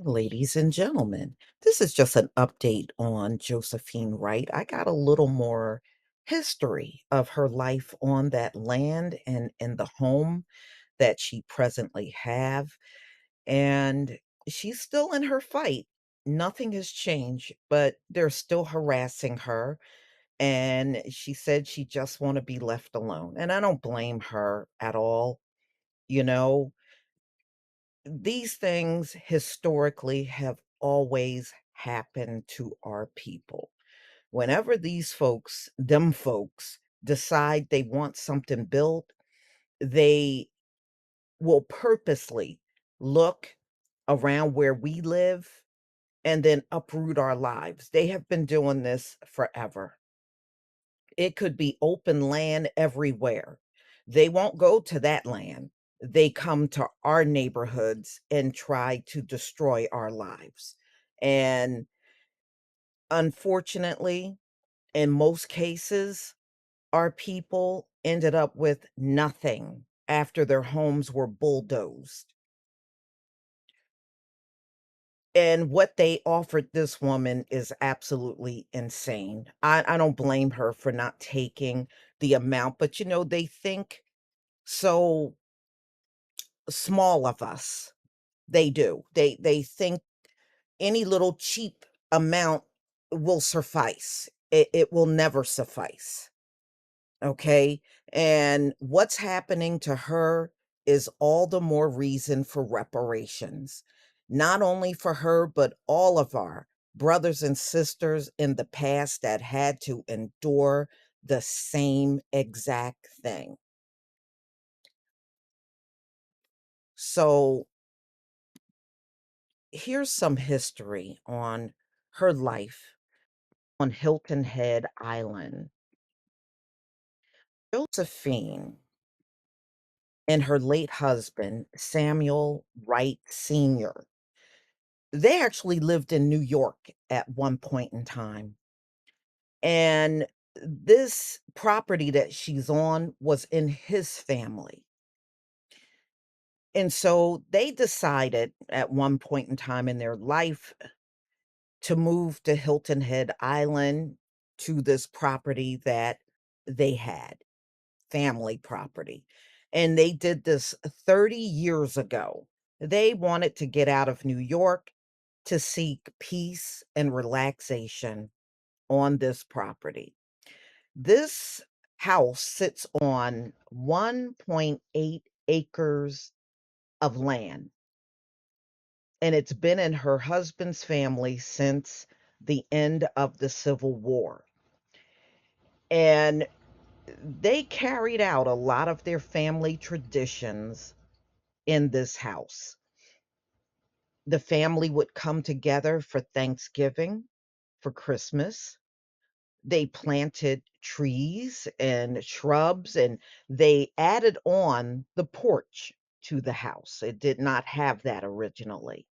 Ladies and gentlemen, this is just an update on Josephine Wright. I got a little more history of her life on that land and in the home that she presently have. And she's still in her fight. Nothing has changed, but they're still harassing her. And she said she just want to be left alone. And I don't blame her at all. You know, these things historically have always happened to our people. Whenever them folks, decide they want something built, they will purposely look around where we live and then uproot our lives. They have been doing this forever. It could be open land everywhere. They won't go to that land. They come to our neighborhoods and try to destroy our lives. And unfortunately, in most cases, our people ended up with nothing after their homes were bulldozed. And what they offered this woman is absolutely insane. I don't blame her for not taking the amount, but they think so small of us. They do. They think any little cheap amount will suffice. It will never suffice. Okay? And what's happening to her is all the more reason for reparations. Not only for her, but all of our brothers and sisters in the past that had to endure the same exact thing. So here's some history on her life on Hilton Head Island. Josephine and her late husband, Samuel Wright Sr., they actually lived in New York at one point in time. And this property that she's on was in his family. And so they decided at one point in time in their life to move to Hilton Head Island to this property that they had, family property. And they did this 30 years ago. They wanted to get out of New York to seek peace and relaxation on this property. This house sits on 1.8 acres of land, and it's been in her husband's family since the end of the Civil War. And they carried out a lot of their family traditions in this house. The family would come together for Thanksgiving, for Christmas. They planted trees and shrubs, and they added on the porch to the house. It did not have that originally.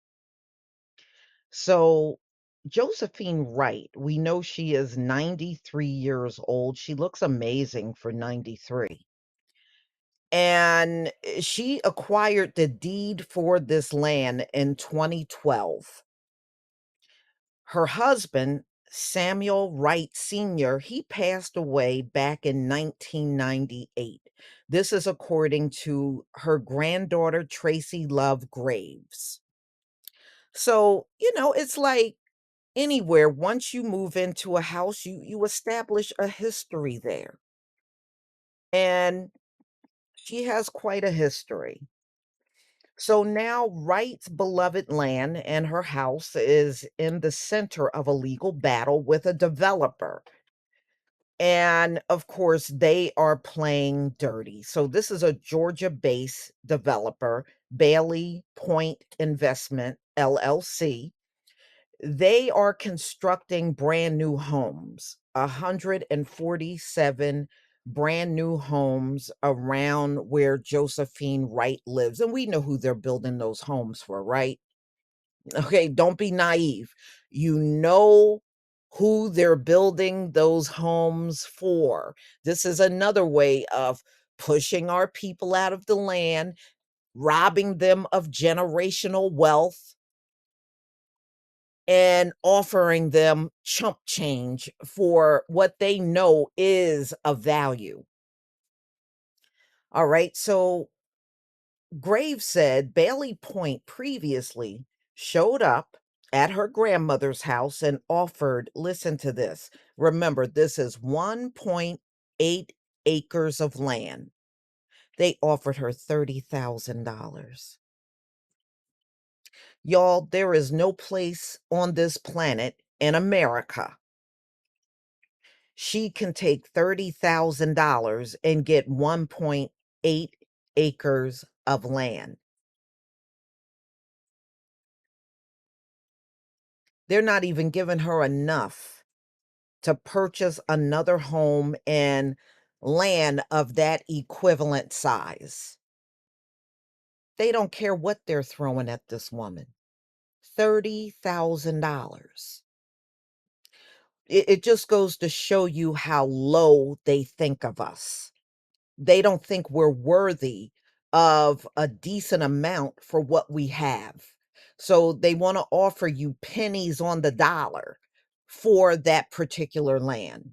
So, Josephine Wright, we know she is 93 years old. She looks amazing for 93. And she acquired the deed for this land in 2012. Her husband, Samuel Wright Sr., he passed away back in 1998. This is according to her granddaughter, Tracy Love Graves. So, it's like anywhere, once you move into a house, you establish a history there. And she has quite a history. So now Wright's beloved land and her house is in the center of a legal battle with a developer. And of course, they are playing dirty. So this is a Georgia-based developer, Bailey Point Investment LLC. They are constructing brand new homes, 147 brand new homes around where Josephine Wright lives. And we know who they're building those homes for, right? Okay, don't be naive. You know who they're building those homes for. This is another way of pushing our people out of the land, robbing them of generational wealth. and offering them chump change for what they know is of value. All right. So Graves said Bailey Point previously showed up at her grandmother's house and offered, listen to this. Remember, this is 1.8 acres of land. They offered her $30,000. Y'all, there is no place on this planet in America she can take $30,000 and get 1.8 acres of land. They're not even giving her enough to purchase another home and land of that equivalent size. They don't care what they're throwing at this woman. $30,000. It just goes to show you how low they think of us. They don't think we're worthy of a decent amount for what we have. So they want to offer you pennies on the dollar for that particular land.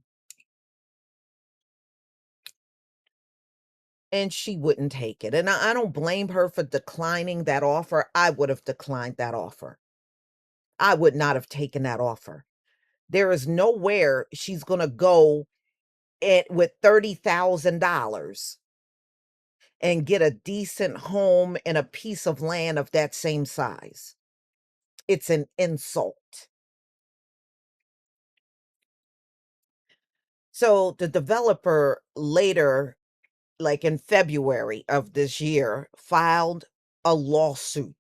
And she wouldn't take it. And I don't blame her for declining that offer. I would have declined that offer. I would not have taken that offer. There is nowhere she's going to go with $30,000 and get a decent home and a piece of land of that same size. It's an insult. So the developer later, like in February of this year, filed a lawsuit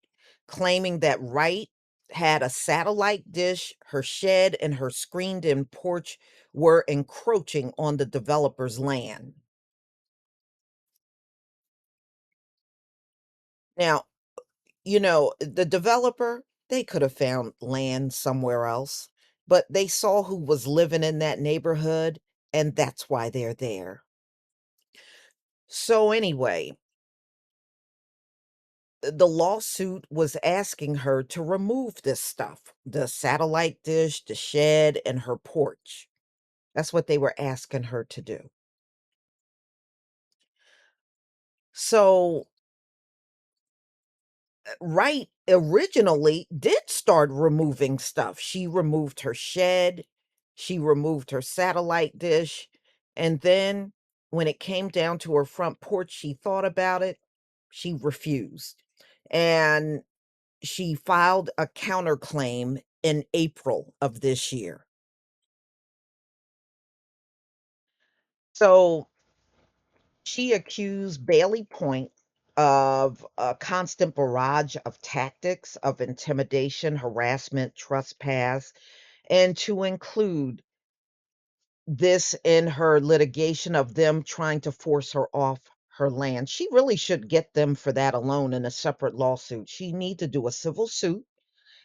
claiming that Wright had a satellite dish, her shed, and her screened in porch were encroaching on the developer's land. Now, the developer, they could have found land somewhere else, but they saw who was living in that neighborhood, and that's why they're there. So, anyway, the lawsuit was asking her to remove this stuff, the satellite dish, the shed, and her porch. That's what they were asking her to do. So, Wright originally did start removing stuff. She removed her shed, she removed her satellite dish, and then when it came down to her front porch, she thought about it. She refused. And she filed a counterclaim in April of this year. So she accused Bailey Point of a constant barrage of tactics of intimidation, harassment, trespass, and to include this in her litigation of them trying to force her off her land. She really should get them for that alone in a separate lawsuit. She need to do a civil suit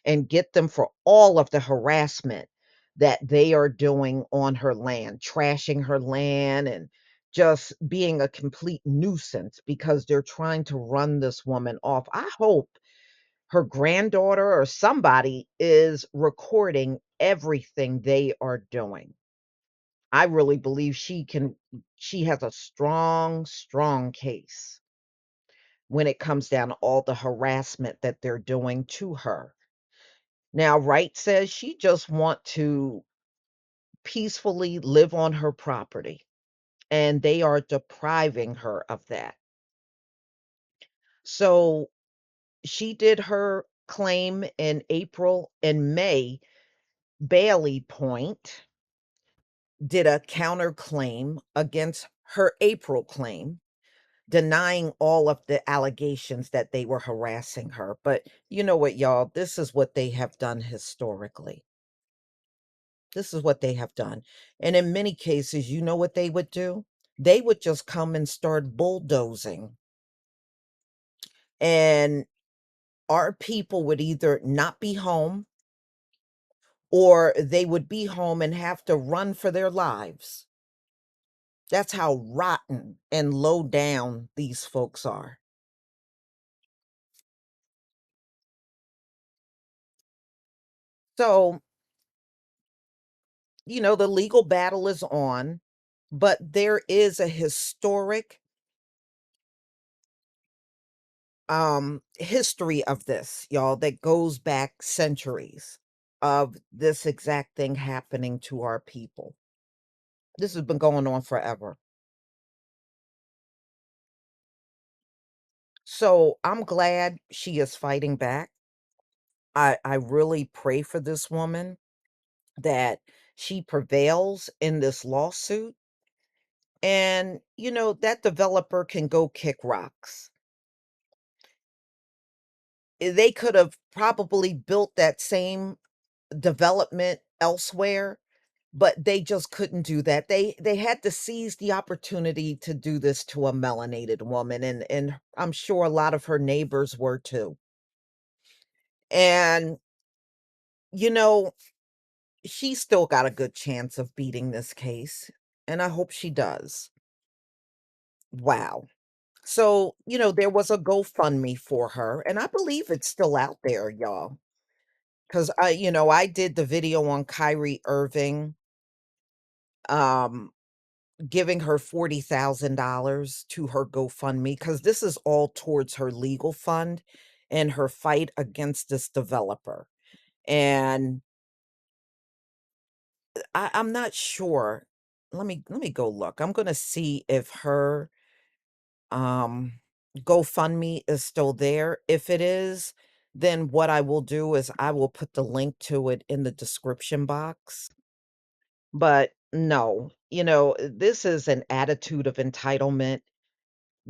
and get them for all of the harassment that they are doing on her land, trashing her land and just being a complete nuisance because they're trying to run this woman off. I hope her granddaughter or somebody is recording everything they are doing. I really believe she has a strong, strong case when it comes down to all the harassment that they're doing to her. Now, Wright says she just want to peacefully live on her property, and they are depriving her of that. So she did her claim in April and May. Bailey Point did a counterclaim against her April claim, denying all of the allegations that they were harassing her. But you know what, y'all? This is what they have done historically. This is what they have done. And in many cases, you know what they would do? They would just come and start bulldozing. And our people would either not be home or they would be home and have to run for their lives. That's how rotten and low down these folks are. So, the legal battle is on, but there is a historic history of this, y'all, that goes back centuries of this exact thing happening to our people. This has been going on forever. So I'm glad she is fighting back. I really pray for this woman that she prevails in this lawsuit and that developer can go kick rocks. They could have probably built that same development elsewhere, but they just couldn't do that. They had to seize the opportunity to do this to a melanated woman, and I'm sure a lot of her neighbors were too. And you know, she's still got a good chance of beating this case, and I hope she does. Wow. So, there was a GoFundMe for her, and I believe it's still out there, y'all. Because I did the video on Kyrie Irving, um, giving her $40,000 to her GoFundMe, because this is all towards her legal fund and her fight against this developer. And I'm not sure. Let me go look. I'm gonna see if her um GoFundMe is still there. If it is, then what I will do is I will put the link to it in the description box. But no, this is an attitude of entitlement,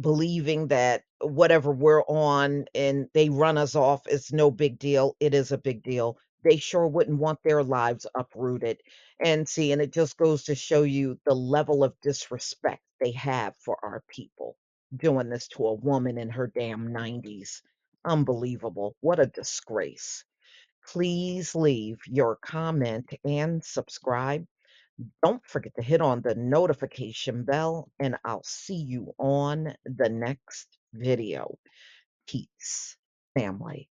believing that whatever we're on and they run us off is no big deal. It is a big deal. They sure wouldn't want their lives uprooted. And see, and it just goes to show you the level of disrespect they have for our people doing this to a woman in her damn 90s. Unbelievable. What a disgrace. Please leave your comment and subscribe. Don't forget to hit on the notification bell, and I'll see you on the next video. Peace, family.